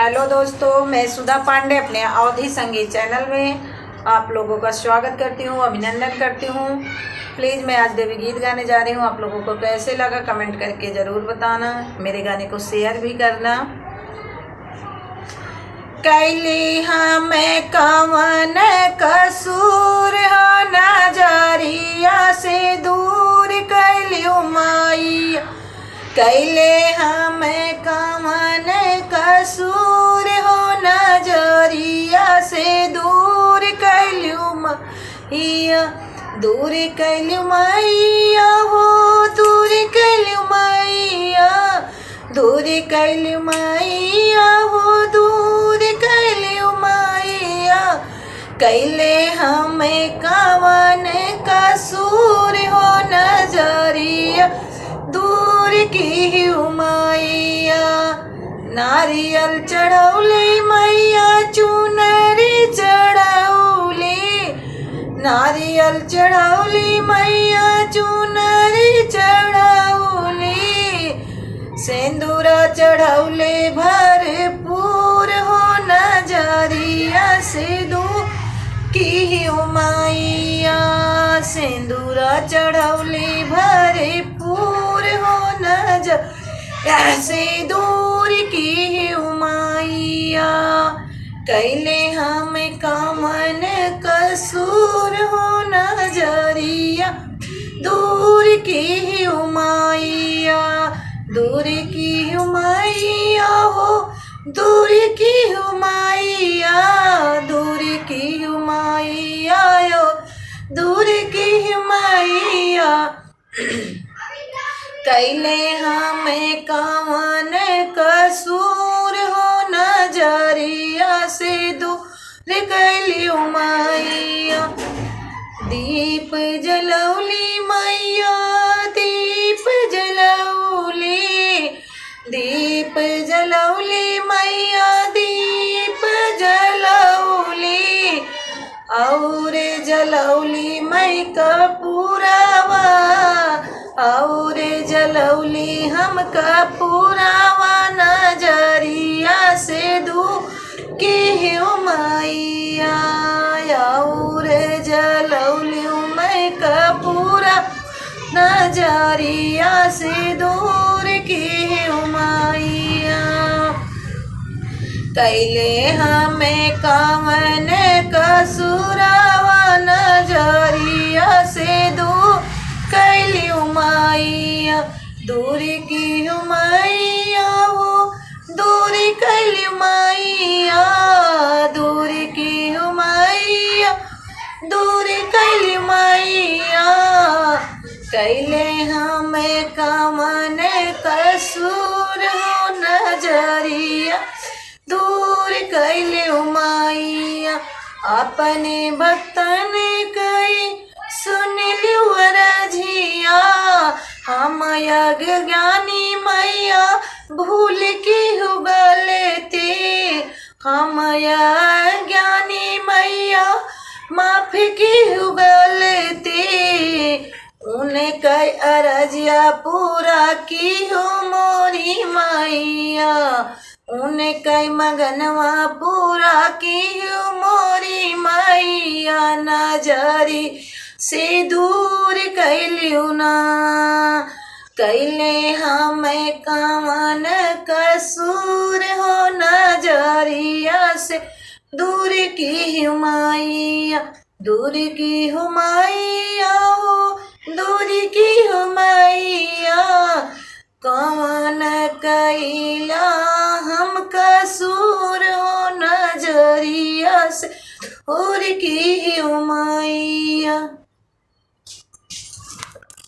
Hello दोस्तों, मैं सुधा पांडे अपने अवधि संगीत चैनल में आप लोगों का स्वागत करती हूँ, अभिनंदन करती हूँ। प्लीज़ मैं आज देवी गीत गाने जा रही हूँ। आप लोगों को कैसे लगा कमेंट करके ज़रूर बताना, मेरे गाने को शेयर भी करना। कैली हमें कवन कसूर हो, नजरिया से दूर कैली मैया। कैले हमें कवन कसूर हो, नजरिया से दूर कैलू मैया। दूर कैलू मैया हो, दूर कैलू मैया। दूर कैलू मैया हो, दूर कैलू मैया। कैले हमें कवन कसूर हो, नजरिया दूर की मैया। नारियल चढ़ौली मैया, चुनरी चढ़ौली। नारियल चढ़ौली मैया, चुनरी चढ़ौली। सिंदूरा चढ़ौले भरपूर हो, नजरिया से दूर की मैया। सिंदूरा चढ़ौले भरपूर हो, नजरिया से दूर की मैया। कैले हमें कवन कसूर हो, नजरिया दूर की मैया। दूर की मैया हो, दूर की मैया। दूर की मैया यो, दूर की मैया। कैले हमें कवन कसूर हो, नजरिया से दूर कैली मैया। दीप जलौली मैया, दीप जलौली। दीप जलौली मैया, दीप जलौली। और जलौली मई कपूरावा, और जलौली हम कपूरावा। नजरिया से दूर की मैया। और जलौली मई कपूरा, नजरिया से दूर की मैया। कैले हमें कवन कसूरावा, नजरिया से दूर कैली मैया। दूर की मैया हो, दूर कैली मैया। दूर की मैया, दूर कैली मैया। कैले हमें कवन कसूर हो, नजरिया दूर कैले मैया। अपने भक्तन कई सुन लियो रजिया। हम यज्ञ ज्ञानी मैया भूल की हो गलती। हम ज्ञानी मैया माफ की हो गलती। उनके अरजिया पूरा की हो मोरी मैया। उनके मगनवा पूरा की हो मोरी मैया। नजरी से दूर कैलियो ना। कैले हमें कवन कसूर हो, नजरिया से दूर की मैया। दूर की मैया हो, दूर की मैया। कवन कैला हम कसूर हो, नजरिया से दूर की मैया।